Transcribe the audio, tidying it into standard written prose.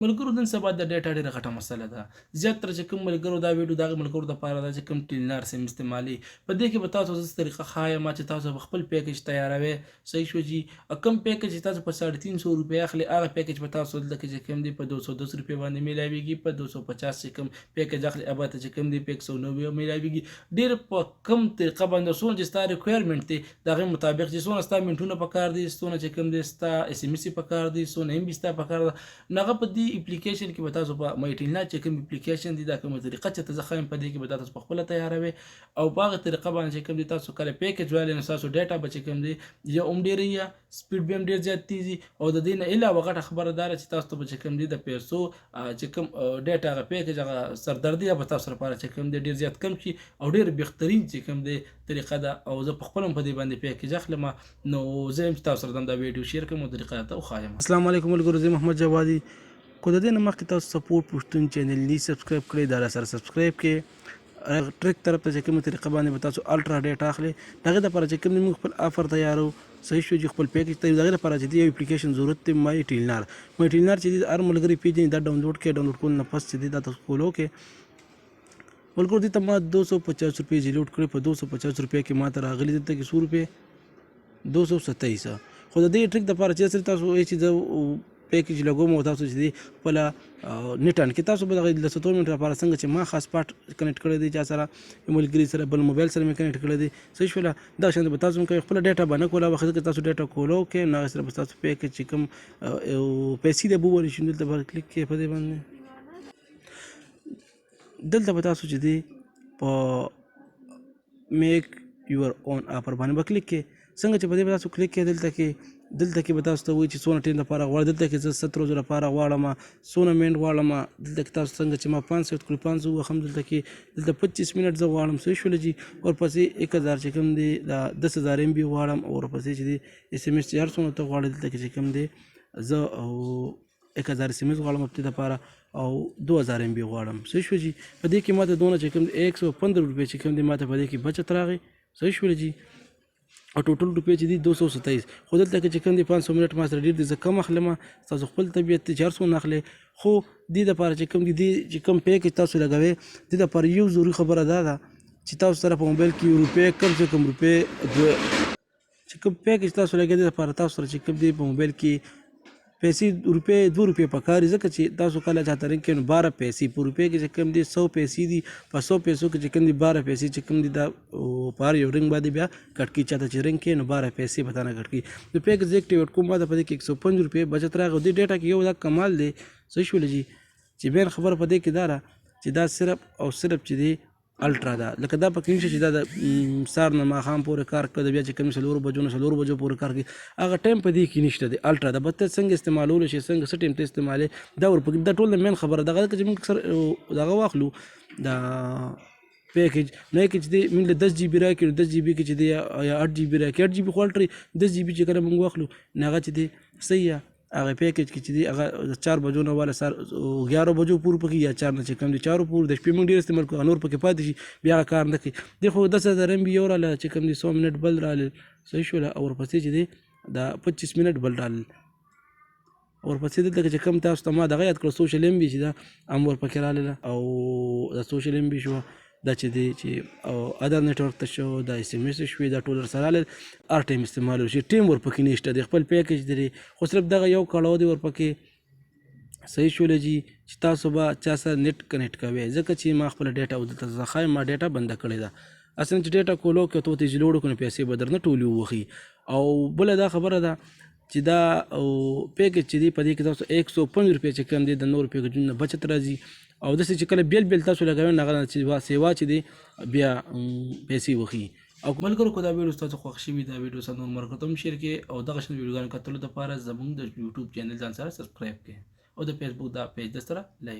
ملګرو نن سبا د ډیټا ډېره غټه مسله ده. زیاتره چې کوم ملګرو دا ویډیو د هغو ملګرو دپاره ده چې کوم ټیلینار سیم استعمالوي. په دې کې به تاسو ته طریقه ښایم چې تاسو به خپل پیکیج تیاروئ. صحیح شو جي. کوم پیکیج چې تاسو په 350 روپۍ اخلي هغه پیکیج به تاسو دلته کې چې کوم دی په 210 روپۍ باندې میلاویږي. په 250 چې کوم پیکیج اخلي هغه ته چې کوم دی په 190 میلاویږي. ډېر په کم طریقه باندې څونه چې ستا ریکوایرمنټ دی د هغې مطابق چې څونه ستا منټونه پکار دي، څونه چې کوم دی ستا اس ام اس پکار دي، څونه ام بي ستا پکار ده، نو هغه په دې اپلیکیشن کې به تاسو په مای ټیلینا چې کوم اپلیکیشن دی دا کومه طریقه چې ته زه ښایم په دې کې به تاسو په خپله تیاروئ او په هغه طریقه باندې چې کوم دی تاسو کله پیکیج وایلی نو ستاسو ډیټا به چې کوم دی یا هم ډېره یا سپیډ به هم ډېر زیات تیزي او د دې نه علاوه غټه خبره دا ده چې تاسو ته به چې کوم دی د پیسو چې کوم ډیټا هغه پیکیج هغه سردردي به تاسو لپاره چې کوم دی ډېر زیات کم شي او ډېر بهترین چې کوم دی طریقه ده او زه په خپله هم په دې باندې پیکیج اخلم. نو زه یم چې تاسو سره دا ویډیو شیر کوم او طریقه راته وښایم. السلام علیکم ملګرو، زه محمد جوادي. خو د دې نه مخکې تاسو سپورټ پښتون چینل نه سبسکرایب کړئ، دا سره سبسکرایب کړئ. ټریک طرف ته چې کومه طریقه باندې به تاسو الټرا ډیټا اخلي د هغې دپاره چې کوم موږ خپل آفر تیارو. صحیح شو چې خپل پیکیج ته د هغې دپاره چې د یو اپلیکیشن ضرورت دی مای ټیلینار. مای ټیلینار چې دی هر ملګري پیژني دا ډاونلوډ کړئ. ډاونلوډ کولو نه پس چې دی دا تاسو فولو کړئ. ملګرو دې ته ما 250 روپۍ لوډ کړې. په 250 روپۍ کې ما ته راغلي دلته کې 100 روپۍ 227. خو د دې ټریک دپاره چې سره تاسو وایئ چې زه پیکیج لګوم او تاسو چې دی خپله نیټ آن کې تاسو به دغه د 70 منټ لپاره څنګه چې ما خاص پاټ کنیکټ کړی دی چا سره یو ملګري سره بل موبایل سره مې کنیکټ کړی دی. صحیح شوله. دغه شان به تاسو هم کوئ. خپله ډیټا به نه کوله وخت کې تاسو ډیټا کولو کې نو هغې سره به تاسو پیکیج چې کوم پیسې دی به ووهلی شي دلته به کلیک کړئ. په دې باندې دلته به تاسو چې دی په میک یور اون آفر باندې به کلیک کړئ. څنګه چې په دې به تاسو کلیک کړئ دلته کې به تاسو ته وایي چې څونه ټیم لپاره غواړئ. دلته کې زه 7 ورځو لپاره غواړم، څونه منټ غواړم. دلته کې تاسو څنګه چې ما 5 سیټ کړو 5 ووهم. دلته 25 منټ زه غواړم. صحیح شوله جي. ورپسې 1000 چې کوم دی دا 10000 ام بي غواړم او ورپسې چې دی اس ام اس چې هر څونه ته غواړئ دلته کې چې کوم دی زه 1000 اس ام اس غواړم هفتې دپاره او 2000 ام بي غواړم. صحیح شو جي. په دې کې ماته دونه چې کوم 115 روپۍ چې کوم دی ماته په دې کې بچت راغی. صحیح شوله جي. او ټوټل روپۍ چې دي 227. خو دلته کې چې کوم دی 500 منټ ما سره ډېر دي، زه کم اخلم. تاسو خپل طبیعت دی چې هر څونه اخلئ. خو دې دپاره چې کوم دي چې کوم پیکیج تاسو لګوئ دې دپاره یو ضروري خبره دا ده چې تاسو سره په موبایل کې روپۍ کم سے کم روپۍ چې کوم پیکیج تاسو لګوئ دې دپاره تاسو سره چې کوم دی په موبایل کې پیسې روپۍ 2 روپۍ پکار دي. ځکه چې تاسو کله چاته رنګ کړئ نو 12 پیسې په روپۍ کې چې کوم دي 100 پیسې دي. په 100 پیسو کې چې کوم دي 12 پیسې چې کوم دي دا په هر یو رنګ باندې بیا کټ کړي. چاته چې رنګ کړئ نو 12 پیسې به تا نه کټ کړي. نو پیکیج زه اکټیویټ کوم ما ته په دې کې 105 روپۍ بچت راغی. دې ډیټا کې یو دا کمال دی. صحیح شوله جي. چې بین خبره په دې کې دا ده چې دا صرف او صرف چې دی الټرا ده. لکه دا پکې نشته چې دا د سهار نه ماښام پورې کار کوي، بیا چې کوم 4 بجو نه 4 بجو پورې کار کوي. هغه ټایم په دې کې نشته دی. الټرا ده. به ته څنګه استعمالولی شي، څنګه څه ټایم ته استعمالوې دا ورپکې دا ټول د مین خبره دغه ده چې موږ اکثر دغه واخلو دا پیکیج نو کې چې دی موږ له 10 جی بي راکړي 10 جی بي کې چې دی یا 8 جی بي راکړي 8 جی بي خو الټرا 10 جی بي چې کله موږ واخلو نو هغه چې دی صحیح هغه پیکیج کې چې دی هغه 4 بجو نه والا سر 11 بجو پورې پکې یا 4 نه چې کم دی 4 پورې د شپې موږ ډېر استعمال کوو نور پکې پاتې شي بیا کار نه کوي. دی خو 10000 ام بي یو راله چې کم دی 100 منټ بل راله. صحیح شوله. او ورپسې چې دی دا 25 منټ بل راله. ورپسې دلته چې کم تاسو ته ما دغه یاد کړو سوشل ام بي چې دا هم ورپکې راله او دا سوشل ام بي شو دا چې دی چې ادر نیټورک ته شو دا اس ام اس شوې دا ټول سره راله هر ټایم استعمالولی شي. ټیم ورپکې نشته دی. خپل پیکیج دی خو صرف دغه یو کړاو دی ورپکې. صحیح شوله جي. چې تاسو به چا سره نیټ کنیکټ کوئ ځکه چې ما خپله ډیټا او دلته زه ښایم ما ډیټا بنده کړې ده. اصلا چې ډیټا کولو کې تو ته چې لوډ کړو پیسې به درنه ټولې ووخي. او بله دا خبره ده چې دا پیکیج چې دی په دې کې تاسو 105 روپۍ چې کوم دی د نورو پیکیجونو نه بچت راځي. او داسې چې کله بیل تاسو لګوئ نو هغه چې سیوا چې دی بیا پیسې وخي. او ملګرو که دا ویډیو ستاسو خوښ شوي دا ویډیو سره نور ملګرو ته هم شیر کړئ او دغه شان ویډیوګانو کتلو دپاره زموږ د یوټیوب چینل ځان سره سبسکرایب کړئ او د فیسبوک دا پیج د سره لایک